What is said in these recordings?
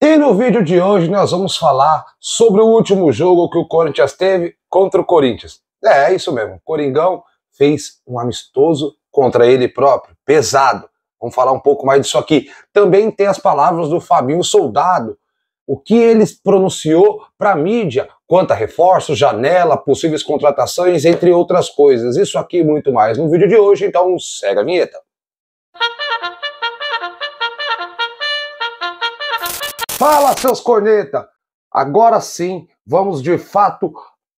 E no vídeo de hoje nós vamos falar sobre o último jogo que o Corinthians teve contra o Corinthians. É isso mesmo, o Coringão fez um amistoso contra ele próprio, pesado. Vamos falar um pouco mais disso aqui. Também tem as palavras do Fabinho Soldado, o que ele pronunciou para a mídia, quanto a reforços, janela, possíveis contratações, entre outras coisas. Isso aqui e muito mais no vídeo de hoje, então segue a vinheta. Fala, seus corneta! Agora sim, vamos de fato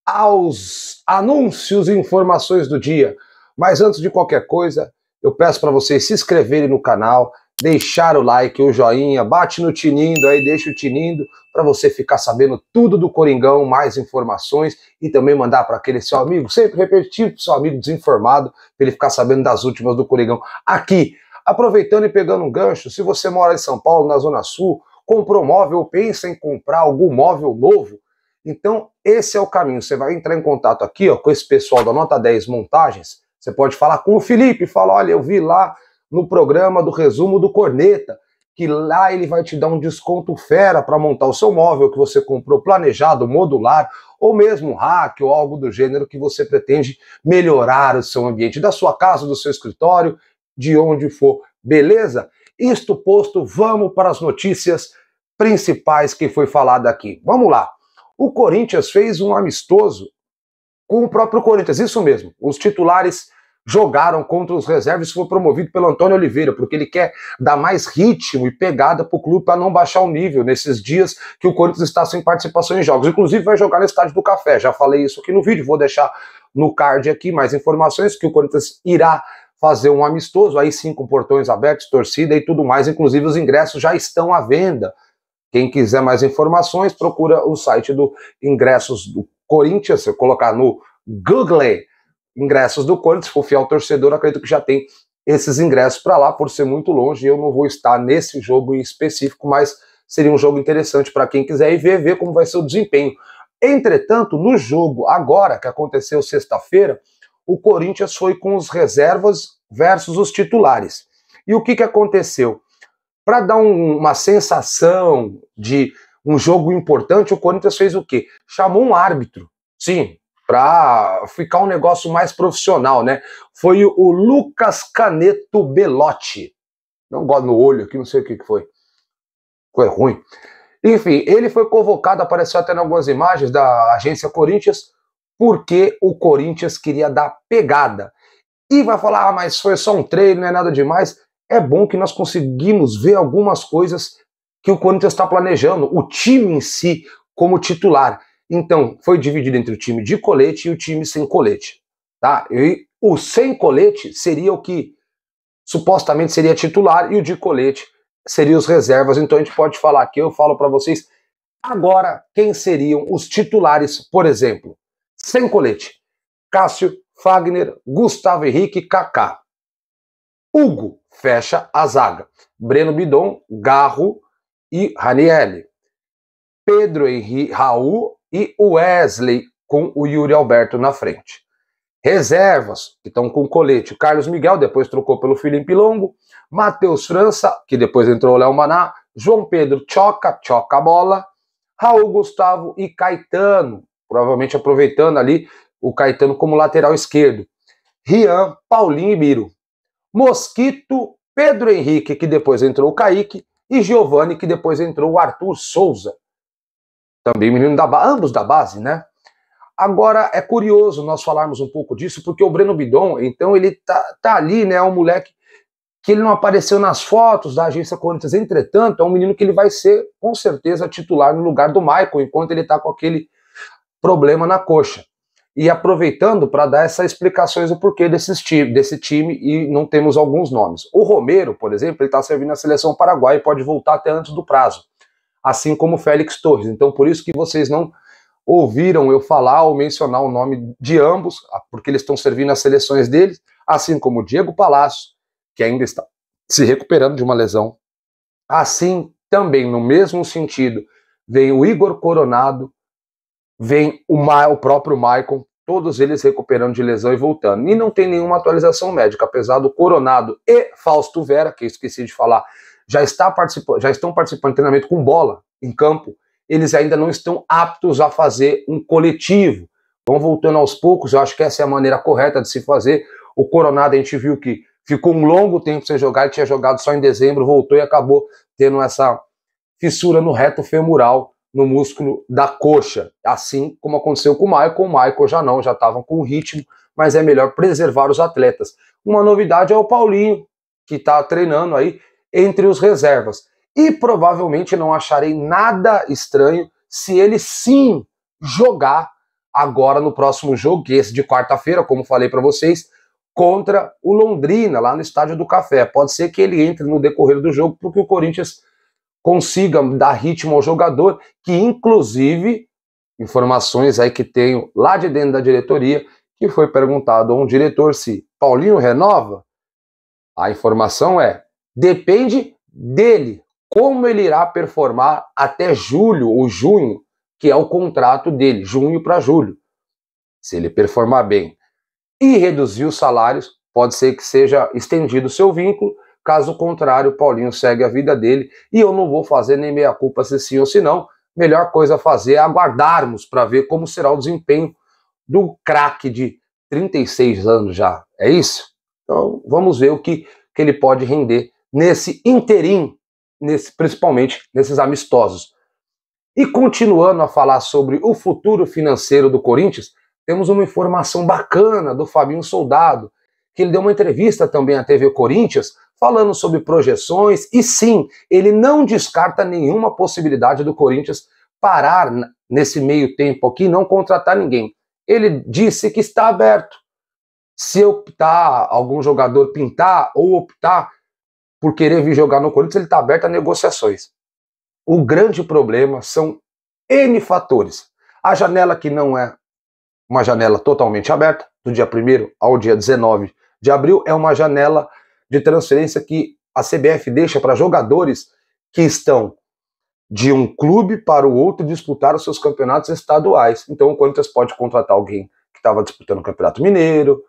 aos anúncios e informações do dia. Mas antes de qualquer coisa, eu peço para vocês se inscreverem no canal, deixar o like, o joinha, bate no tinindo aí, deixa o tinindo para você ficar sabendo tudo do Coringão, mais informações e também mandar para aquele seu amigo, sempre repetitivo, seu amigo desinformado, para ele ficar sabendo das últimas do Coringão. Aqui, aproveitando e pegando um gancho, se você mora em São Paulo, na Zona Sul, comprou móvel ou pensa em comprar algum móvel novo, então esse é o caminho. Você vai entrar em contato aqui ó, com esse pessoal da Nota 10 Montagens. Você pode falar com o Felipe, fala, olha, eu vi lá no programa do resumo do Corneta, que lá ele vai te dar um desconto fera para montar o seu móvel que você comprou planejado, modular, ou mesmo rack ou algo do gênero que você pretende melhorar o seu ambiente, da sua casa, do seu escritório, de onde for, beleza? Isto posto, vamos para as notícias principais que foi falado aqui. Vamos lá. O Corinthians fez um amistoso com o próprio Corinthians, isso mesmo. Os titulares jogaram contra os reservas e foi promovido pelo Antônio Oliveira, porque ele quer dar mais ritmo e pegada para o clube para não baixar o nível nesses dias que o Corinthians está sem participação em jogos. Inclusive vai jogar no Estádio do Café, já falei isso aqui no vídeo, vou deixar no card aqui mais informações que o Corinthians irá fazer um amistoso, aí sim com portões abertos, torcida e tudo mais, inclusive os ingressos já estão à venda. Quem quiser mais informações, procura o site do Ingressos do Corinthians, se eu colocar no Google Ingressos do Corinthians, se for fiel torcedor, acredito que já tem esses ingressos para lá, por ser muito longe, eu não vou estar nesse jogo em específico, mas seria um jogo interessante para quem quiser ir ver como vai ser o desempenho. Entretanto, no jogo agora, que aconteceu sexta-feira, o Corinthians foi com os reservas versus os titulares. E o que aconteceu? Para dar uma sensação de um jogo importante, o Corinthians fez o quê? Chamou um árbitro, sim, para ficar um negócio mais profissional, né? Foi o Lucas Caneto Belotti. Não gosto no olho aqui, não sei o que foi. Foi ruim. Enfim, ele foi convocado, apareceu até em algumas imagens da agência Corinthians, porque o Corinthians queria dar pegada. E vai falar, ah, mas foi só um treino, não é nada demais. É bom que nós conseguimos ver algumas coisas que o Corinthians está planejando, o time em si como titular. Então, foi dividido entre o time de colete e o time sem colete. Tá? E o sem colete seria o que supostamente seria titular e o de colete seria os reservas. Então a gente pode falar aqui, eu falo para vocês agora quem seriam os titulares, por exemplo, sem colete. Cássio, Fagner, Gustavo Henrique, Kaká. Hugo fecha a zaga. Breno Bidon, Garro e Ranieri. Pedro Henrique, Raul e Wesley com o Yuri Alberto na frente. Reservas, que estão com colete. Carlos Miguel, depois trocou pelo Felipe Longo. Matheus França, que depois entrou o Léo Maná. João Pedro Choca a bola. Raul Gustavo e Caetano, provavelmente aproveitando ali o Caetano como lateral esquerdo. Rian, Paulinho e Biro. Mosquito, Pedro Henrique, que depois entrou o Kaique, e Giovani, que depois entrou o Arthur Souza. Também menino da base, ambos da base, né? Agora, é curioso nós falarmos um pouco disso, porque o Breno Bidon, então, ele tá ali, né? É um moleque que ele não apareceu nas fotos da agência Corinthians, entretanto, é um menino que ele vai ser, com certeza, titular no lugar do Michael, enquanto ele tá com aquele problema na coxa. E aproveitando para dar essas explicações do porquê desse time, e não temos alguns nomes. O Romero, por exemplo, ele está servindo na seleção paraguaia e pode voltar até antes do prazo, assim como o Félix Torres. Então, por isso que vocês não ouviram eu falar ou mencionar o nome de ambos, porque eles estão servindo nas seleções deles, assim como o Diego Palacio, que ainda está se recuperando de uma lesão. Assim, também, no mesmo sentido, vem o Igor Coronado, vem o próprio Maicon, todos eles recuperando de lesão e voltando. E não tem nenhuma atualização médica, apesar do Coronado e Fausto Vera, que eu esqueci de falar, já estão participando de treinamento com bola, em campo, eles ainda não estão aptos a fazer um coletivo. Vão voltando aos poucos, eu acho que essa é a maneira correta de se fazer. O Coronado, a gente viu que ficou um longo tempo sem jogar, ele tinha jogado só em dezembro, voltou e acabou tendo essa fissura no reto femoral, no músculo da coxa, assim como aconteceu com o Michael já não, já estavam com ritmo, mas é melhor preservar os atletas. Uma novidade é o Paulinho, que está treinando aí entre os reservas. E provavelmente não acharei nada estranho se ele sim jogar agora no próximo jogo, que é esse de quarta-feira, como falei para vocês, contra o Londrina, lá no Estádio do Café. Pode ser que ele entre no decorrer do jogo, porque o Corinthians consiga dar ritmo ao jogador, que inclusive, informações aí que tenho lá de dentro da diretoria, que foi perguntado a um diretor se Paulinho renova, a informação é, depende dele, como ele irá performar até julho ou junho, que é o contrato dele, junho para julho. Se ele performar bem e reduzir os salários, pode ser que seja estendido o seu vínculo. Caso contrário, Paulinho segue a vida dele e eu não vou fazer nem meia culpa se sim ou se não. Melhor coisa a fazer é aguardarmos para ver como será o desempenho do craque de 36 anos já. É isso? Então vamos ver o que ele pode render nesse interim, principalmente nesses amistosos. E continuando a falar sobre o futuro financeiro do Corinthians, temos uma informação bacana do Fabinho Soldado, que ele deu uma entrevista também à TV Corinthians, falando sobre projeções, e sim, ele não descarta nenhuma possibilidade do Corinthians parar nesse meio tempo aqui e não contratar ninguém. Ele disse que está aberto. Se optar, algum jogador pintar ou optar por querer vir jogar no Corinthians, ele está aberto a negociações. O grande problema são N fatores. A janela, que não é uma janela totalmente aberta, do dia 1º ao dia 19 de abril, é uma janela de transferência que a CBF deixa para jogadores que estão de um clube para o outro disputar os seus campeonatos estaduais. Então o Corinthians pode contratar alguém que estava disputando o Campeonato Mineiro,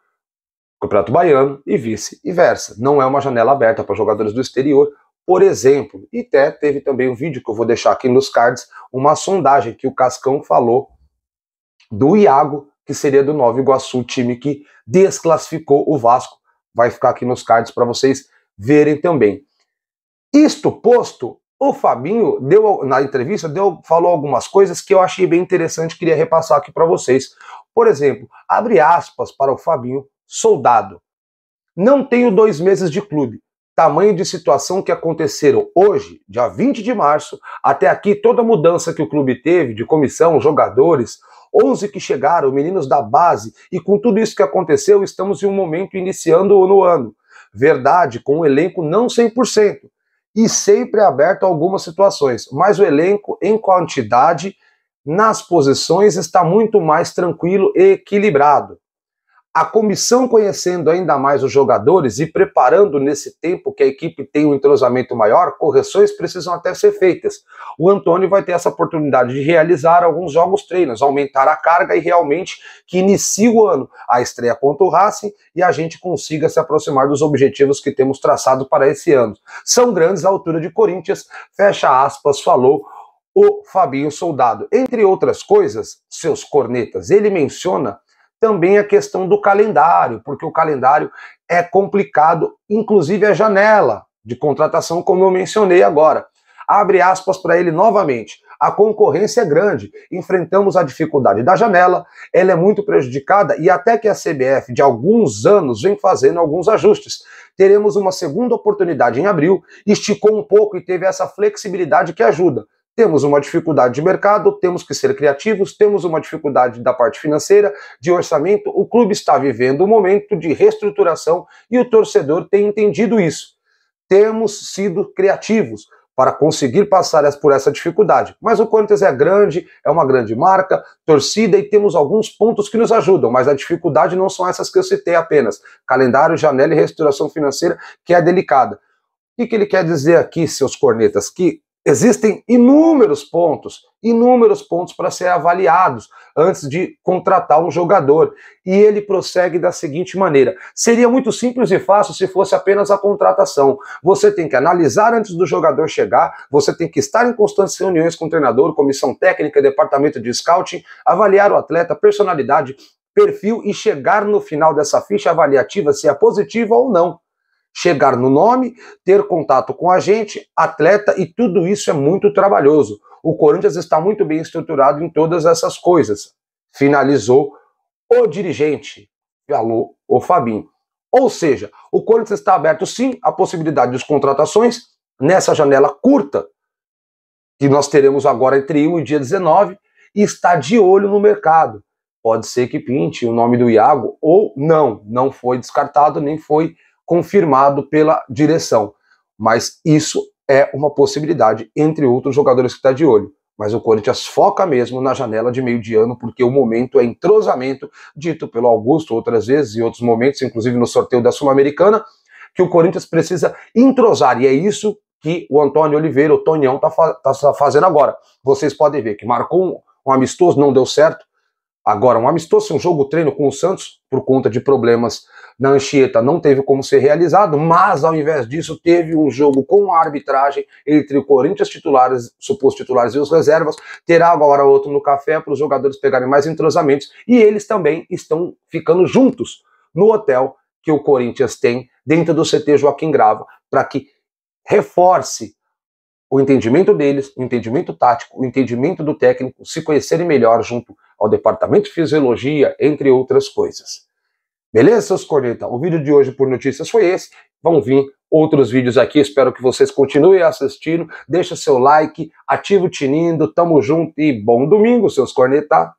Campeonato Baiano e vice-versa. Não é uma janela aberta para jogadores do exterior, por exemplo. E até teve também um vídeo que eu vou deixar aqui nos cards, uma sondagem que o Cascão falou do Iago, que seria do Nova Iguaçu, time que desclassificou o Vasco. Vai ficar aqui nos cards para vocês verem também. Isto posto, o Fabinho na entrevista falou algumas coisas que eu achei bem interessante, queria repassar aqui para vocês. Por exemplo, abre aspas para o Fabinho Soldado. Não tenho 2 meses de clube. Tamanho de situação que aconteceram hoje, dia 20 de março, até aqui toda a mudança que o clube teve de comissão, jogadores, 11 que chegaram, meninos da base, e com tudo isso que aconteceu, estamos em um momento iniciando no ano. Verdade, com o elenco não 100%, e sempre aberto a algumas situações, mas o elenco em quantidade, nas posições, está muito mais tranquilo e equilibrado. A comissão, conhecendo ainda mais os jogadores e preparando nesse tempo que a equipe tem um entrosamento maior, correções precisam até ser feitas. O Antônio vai ter essa oportunidade de realizar alguns jogos treinos, aumentar a carga e realmente que inicie o ano, a estreia contra o Racing, e a gente consiga se aproximar dos objetivos que temos traçado para esse ano. São grandes à altura de Corinthians, fecha aspas, falou o Fabinho Soldado. Entre outras coisas, seus cornetas, ele menciona também a questão do calendário, porque o calendário é complicado, inclusive a janela de contratação, como eu mencionei agora. Abre aspas para ele novamente. A concorrência é grande, enfrentamos a dificuldade da janela, ela é muito prejudicada e até que a CBF de alguns anos vem fazendo alguns ajustes. Teremos uma segunda oportunidade em abril, esticou um pouco e teve essa flexibilidade que ajuda. Temos uma dificuldade de mercado, temos que ser criativos, temos uma dificuldade da parte financeira, de orçamento. O clube está vivendo um momento de reestruturação e o torcedor tem entendido isso. Temos sido criativos para conseguir passar por essa dificuldade. Mas o Corinthians é grande, é uma grande marca, torcida, e temos alguns pontos que nos ajudam, mas a dificuldade não são essas que eu citei apenas. Calendário, janela e reestruturação financeira, que é delicada. O que ele quer dizer aqui, seus cornetas? Que Existem inúmeros pontos para ser avaliados antes de contratar um jogador. E ele prossegue da seguinte maneira: seria muito simples e fácil se fosse apenas a contratação. Você tem que analisar antes do jogador chegar, você tem que estar em constantes reuniões com o treinador, comissão técnica, departamento de scouting, avaliar o atleta, personalidade, perfil e chegar no final dessa ficha avaliativa se é positiva ou não. Chegar no nome, ter contato com a gente, atleta, e tudo isso é muito trabalhoso. O Corinthians está muito bem estruturado em todas essas coisas. Finalizou o dirigente, falou o Fabinho. Ou seja, o Corinthians está aberto sim à possibilidade de contratações nessa janela curta, que nós teremos agora entre 1 e dia 19, e está de olho no mercado. Pode ser que pinte o nome do Iago ou não foi descartado, nem foi confirmado pela direção. Mas isso é uma possibilidade, entre outros jogadores que está de olho. Mas o Corinthians foca mesmo na janela de meio de ano, porque o momento é entrosamento, dito pelo Augusto outras vezes, e outros momentos, inclusive no sorteio da Sul-Americana, que o Corinthians precisa entrosar, e é isso que o Antônio Oliveira, o Tonhão, tá fazendo agora. Vocês podem ver que marcou um amistoso, não deu certo. Agora, um amistoso, um jogo treino com o Santos, por conta de problemas na Anchieta, não teve como ser realizado, mas ao invés disso teve um jogo com a arbitragem entre o Corinthians titulares, supostos titulares e os reservas. Terá agora outro no café para os jogadores pegarem mais entrosamentos, e eles também estão ficando juntos no hotel que o Corinthians tem dentro do CT Joaquim Grava, para que reforce o entendimento deles, o entendimento tático, o entendimento do técnico, se conhecerem melhor junto ao departamento de fisiologia, entre outras coisas. Beleza, seus corneta? O vídeo de hoje por notícias foi esse. Vão vir outros vídeos aqui, espero que vocês continuem assistindo. Deixa seu like, ativa o sininho, tamo junto e bom domingo, seus corneta!